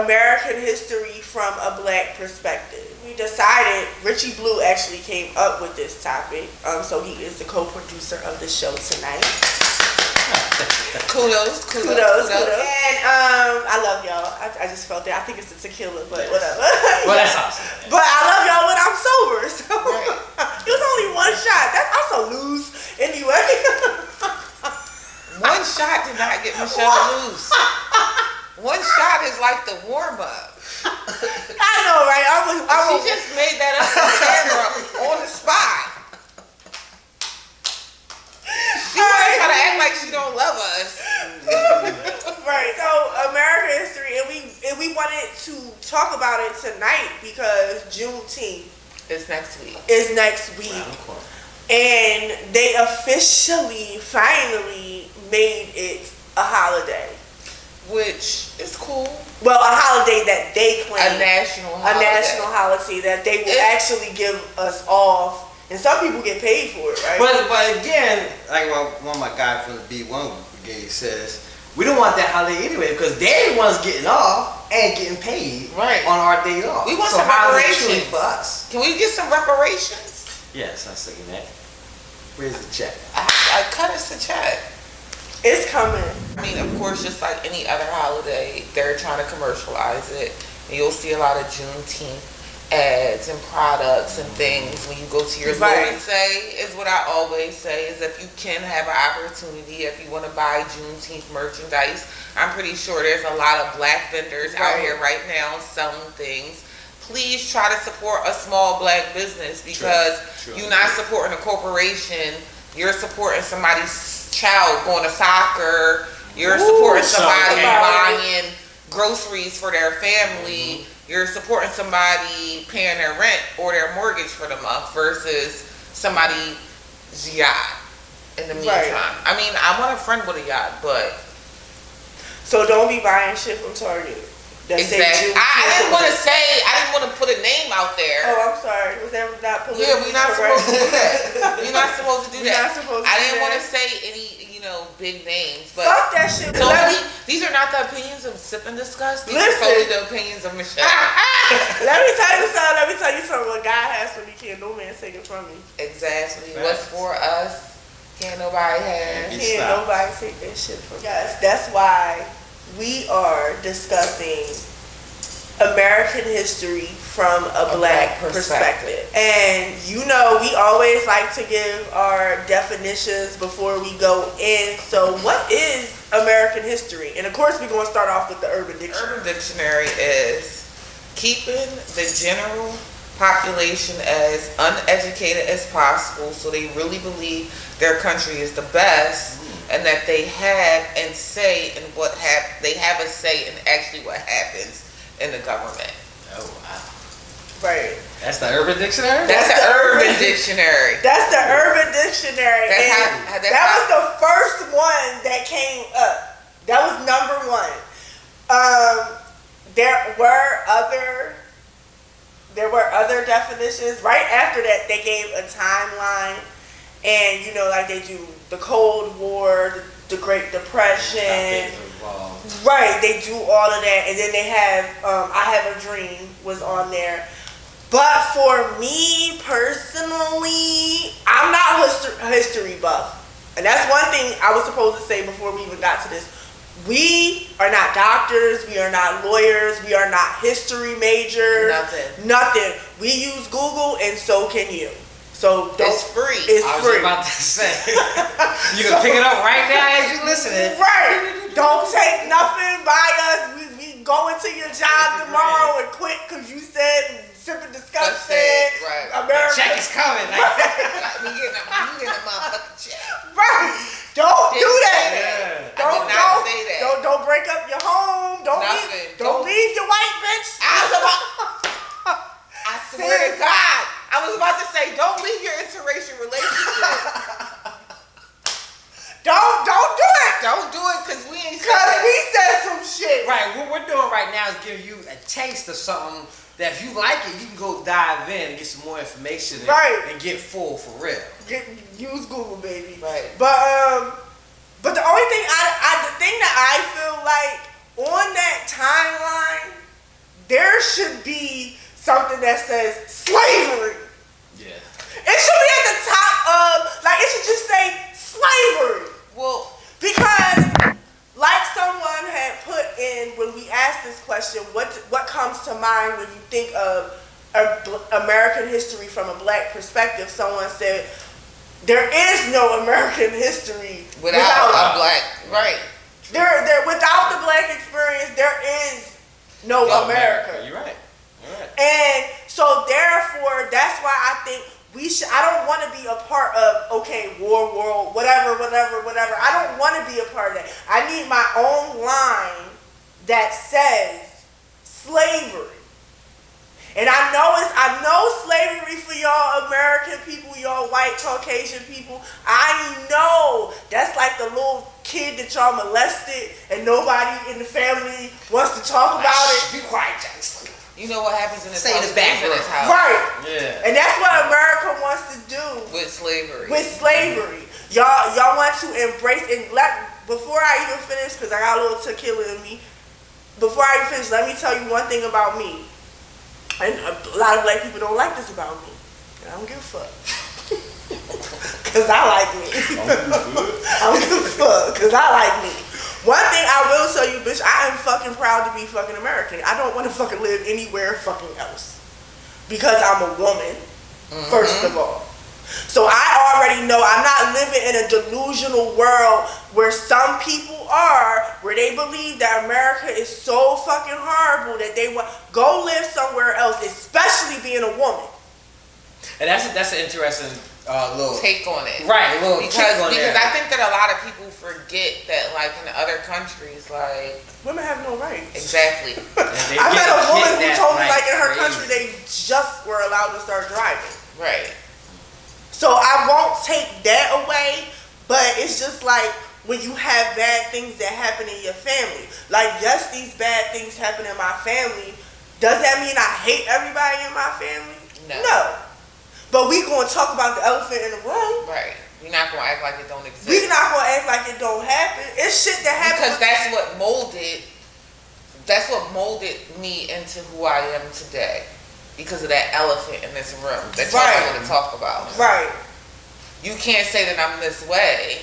American history from a black perspective. We decided, Richie Blue actually came up with this topic, so he is the co-producer of the show tonight. Kudos. And I love y'all. I just felt that. I think it's the tequila, but whatever. Well, that's awesome. But I love y'all when I'm sober. So it was only one shot. That's also loose anyway. One shot did not get Michelle loose. One shot is like the warm up. I know, right? She just made that up on camera on the spot. She wanna try to act like she don't love us. Right. So American history, and we wanted to talk about it tonight because Juneteenth is next week. And they officially, finally made it a holiday. Which is cool. Well, a holiday that they claim. A national holiday that they will actually give us off. And some people get paid for it, right? But again, like one of my guys from the B1 Brigade says, we don't want that holiday anyway because they're the ones getting off and getting paid on our day off. We want some reparations for us. Can we get some reparations? Yes, I'm saying that. Where's the check? I cut us a check. It's coming. I mean, of course, just like any other holiday, they're trying to commercialize it. And you'll see a lot of Juneteenth ads and products and things when you go to your store. Is what I always say is if you can have an opportunity, if you want to buy Juneteenth merchandise, I'm pretty sure there's a lot of black vendors out here right now selling things. Please try to support a small black business because you're not supporting a corporation. You're supporting somebody's child going to soccer. You're supporting somebody buying groceries for their family. You're supporting somebody paying their rent or their mortgage for the month versus somebody's yacht in the meantime. I mean, I want a friend with a yacht, but... So don't be buying shit from Target. Exactly. I didn't want to put a name out there. Oh, I'm sorry. Was that not politically we're not supposed to do that. We're not supposed to do that. I didn't want to say any, big names. But fuck that shit. So these are not the opinions of Sip and Discuss. These are totally the opinions of Michelle. Let me tell you something. What God has for me, can't no man take it from me. Exactly. What's for us, can't nobody have. Can't nobody take that shit from us. That's why we are discussing American history from a black perspective. And we always like to give our definitions before we go in. So what is American history? And of course we're going to start off with the Urban Dictionary. Urban Dictionary is keeping the general population as uneducated as possible so they really believe their country is the best and that they have and say in they have a say in actually what happens in the government. Oh, wow. Right. That's the Urban Dictionary? That's the Urban Dictionary. That's the Urban Dictionary. That was the first one that came up. That was number one. There were other definitions. Right after that, they gave a timeline. And, like they do the Cold War, the Great Depression. Right, they do all of that. And then they have I Have a Dream was on there. But for me personally, I'm not a history buff. And that's one thing I was supposed to say before we even got to this. We are not doctors. We are not lawyers. We are not history majors. Nothing. We use Google and so can you. So it's free. I was about to say. You can pick it up right now as you listening. Right. Don't take nothing by us. We go into your job tomorrow and quit because you said Sip and Discuss said America. The check is coming. You getting a motherfucking check. Right. Don't do that. Yeah. Don't break up your home. Don't leave your white bitch. I swear to God. I was about to say, don't leave your interracial relationship. Don't do it. Don't do it because we ain't because we said some shit. Right. What we're doing right now is giving you a taste of something that if you like it, you can go dive in and get some more information and get full for real. Use Google, baby. Right. But the only thing the thing that I feel like on that timeline should be something that says slavery. Yeah. It should be at the top of, like, it should just say slavery. Well, because, like someone had put in when we asked this question, what comes to mind when you think of American history from a black perspective? Someone said, there is no American history without a black, right. Without the black experience, there is no America. You're right. And so therefore, that's why I think I don't want to be a part of, okay, war, world, whatever. I don't want to be a part of that. I need my own line that says slavery. And I know slavery for y'all American people, y'all white Caucasian people. I know that's like the little kid that y'all molested and nobody in the family wants to talk about it. Be quiet, Jackson. You know what happens in this house? Stay in this house. Right. Yeah. And that's what America wants to do with slavery. Y'all want to embrace and before I even finish, because I got a little tequila in me. Before I even finish, let me tell you one thing about me. And a lot of black people don't like this about me. And I don't give a fuck. Because I like me. I don't give a fuck. Because I like me. One thing I will tell you, bitch, I am fucking proud to be fucking American. I don't want to fucking live anywhere fucking else. Because I'm a woman, first of all. So I already know I'm not living in a delusional world where some people are, where they believe that America is so fucking horrible that they want go live somewhere else, especially being a woman. And that's an interesting little take on it, right? A little because there. I think that a lot of people forget that, like in other countries, like women have no rights. Exactly. I met a woman who told me, like in her country, they just were allowed to start driving. Right. So I won't take that away, but it's just like when you have bad things that happen in your family. Like, yes, these bad things happen in my family. Does that mean I hate everybody in my family? No. But we gonna talk about the elephant in the room. Right. We're not gonna act like it don't exist. We're not gonna act like it don't happen. It's shit that happens. Because that's what molded me into who I am today. Because of that elephant in this room that y'all want to talk about. Right. You can't say that I'm this way.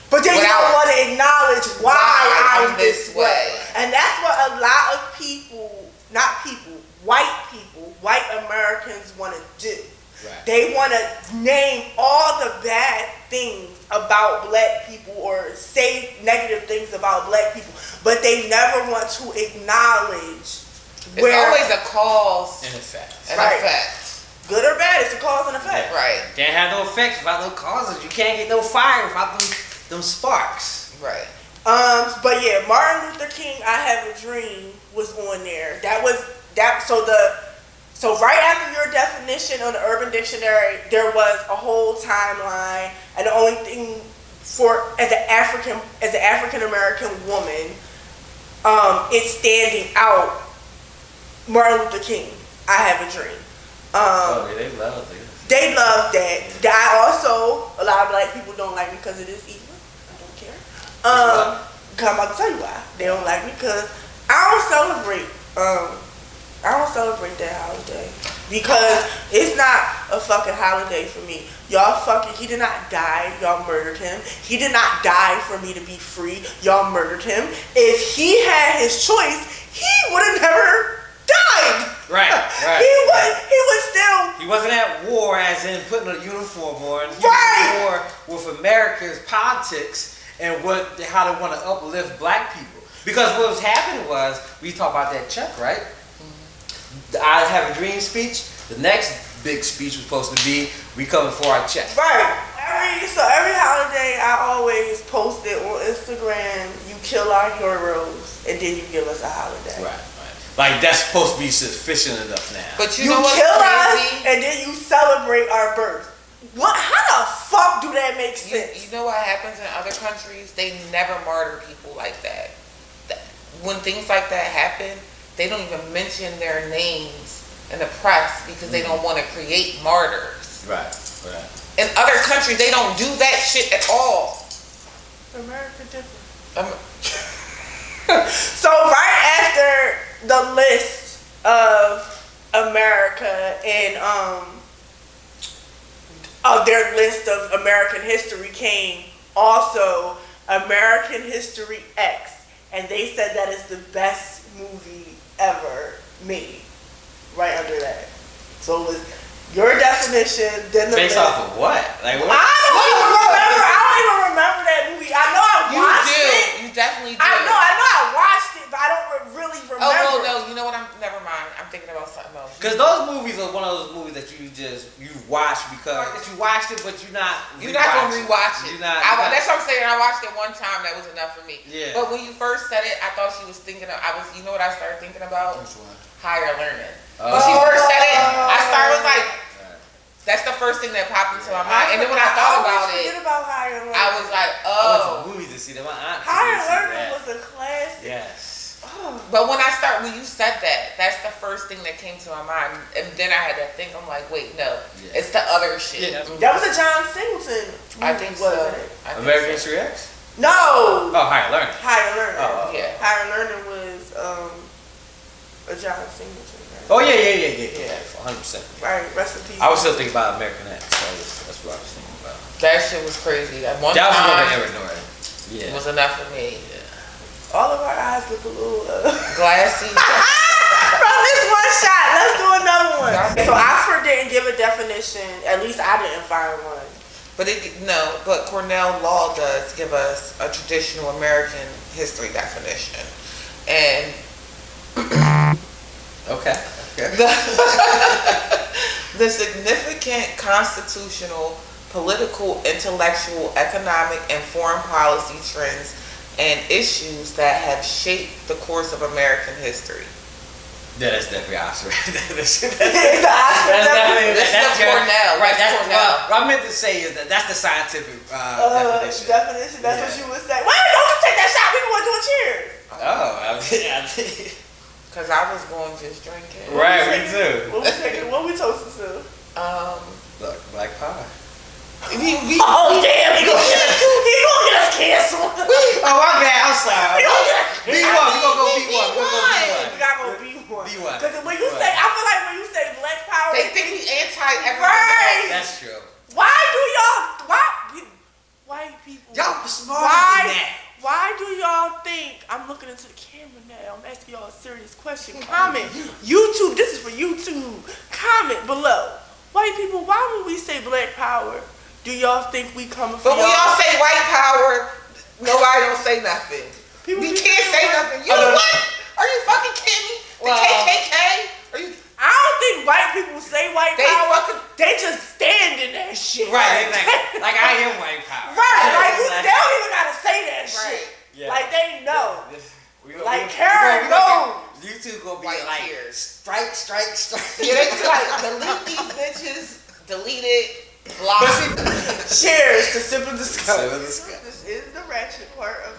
But then you don't want to acknowledge why I'm this way. And that's what a lot of white Americans want to do. Right. They want to name all the bad things about black people or say negative things about black people, but they never want to acknowledge it's always a cause and effect. Good or bad, it's a cause and effect. Yeah. Right. Can't have no effects without no causes. You can't get no fire without them sparks. Right. But yeah, Martin Luther King, I Have a Dream was on there. So right after your definition on the Urban Dictionary, there was a whole timeline, and the only thing as an African American woman, it's standing out. Martin Luther King, I Have a Dream. They love it. They love that. A lot of black people don't like me because it is evil. I don't care. I'm about to tell you why. They don't like me because I don't celebrate that holiday. Because it's not a fucking holiday for me. He did not die, y'all murdered him. He did not die for me to be free, y'all murdered him. If he had his choice, he would have never died. Right. He was still. He wasn't at war, as in putting a uniform on. He was at war with America's politics and how they want to uplift black people. Because what was happening was, we talk about that Chuck, right? The I Have a Dream speech. The next big speech was supposed to be, we coming for our check. Right. Every holiday, I always post it on Instagram. You kill our heroes, and then you give us a holiday. Right. Like, that's supposed to be sufficient enough now. But you know what's kill crazy? Us, and then you celebrate our birth. How the fuck do that make sense? You know what happens in other countries? They never martyr people like that. When things like that happen, they don't even mention their names in the press because they don't want to create martyrs. Right. In other countries, they don't do that shit at all. America different. So right after the list of America and of their list of American history came also American History X, and they said that is the best movie ever made. Right under that. So it was your definition, then the Based list. off of what? Like what? I don't even remember that movie. I know I watched it. You definitely do. I know I watched it, but I don't really remember. Oh, no, you know what? Never mind. I'm thinking about something else. Because those movies are one of those movies that you watch because you watched it, but you're not gonna rewatch it. You're not. That's what I'm saying. I watched it one time. That was enough for me. Yeah. But when you first said it, I thought she was thinking of. You know what I started thinking about? Which one? Higher learning. When she first said it, I started like. That's the first thing that popped into my mind. And then when I thought about it, about Higher Learning. I was like, I went to oh. movies to see them. My aunt Higher took me to see Learning that. was a classic. Yes. But when you said that, that's the first thing that came to my mind. And then I had to think, I'm like, wait, no. Yeah. It's the other shit. Yeah, That was a John Singleton movie, I think so. wasn't it? American History X? No! Oh, Higher Learning. Higher Learning. Oh, yeah. Higher Learning was a John Singleton, right? Oh, yeah. 100%. Right, rest in peace. I was still thinking about American X. That's what I was thinking about. That shit was crazy. That one That was time another Aaron Norton. Yeah. was enough for me. All of our eyes look a little Glassy. from this one shot. Let's do another one. So Oxford didn't give a definition. At least I didn't find one. But Cornell Law does give us a traditional American history definition. And Okay. the significant constitutional, political, intellectual, economic, and foreign policy trends and issues that have shaped the course of American history. Yeah, that's definitely Oxford. It's the Oxford definition. This is Cornell. Right, That's Cornell. what I meant to say is that's the scientific definition. Definition. That's what you would say. Wait, don't you take that shot. We want to do a cheers. Oh, Because I was going just drinking. right, me too. What we toasting to? Look, Black Power. Oh damn! He gonna get us canceled. Oh my bad, I'm sorry. B1, we gonna go B1. We gotta go B1. Because when you say, I feel like when you say Black Power, They think we anti-everything. Right. That's true. Why do y'all? White people. Y'all smarter than that. Why do y'all think? I'm looking into the camera now. I'm asking y'all a serious question. Comment. YouTube. This is for YouTube. Comment below. White people. Why would we say Black Power? Do y'all think we coming for But when y'all? y'all say white power, nobody don't say nothing. We can't say nothing. You know what? Are you fucking kidding me? The KKK? Are you? I don't think white people say white power. They just stand in that shit. Right, like I am White Power. Right, like they don't even gotta say that shit. Yeah. Like they know. Like we Karen knows. YouTube gonna be White like tears. strike. Yeah, they be like, delete these bitches, delete it, block. Cheers to Sip and Discuss. Sip and Discuss. This is the ratchet part of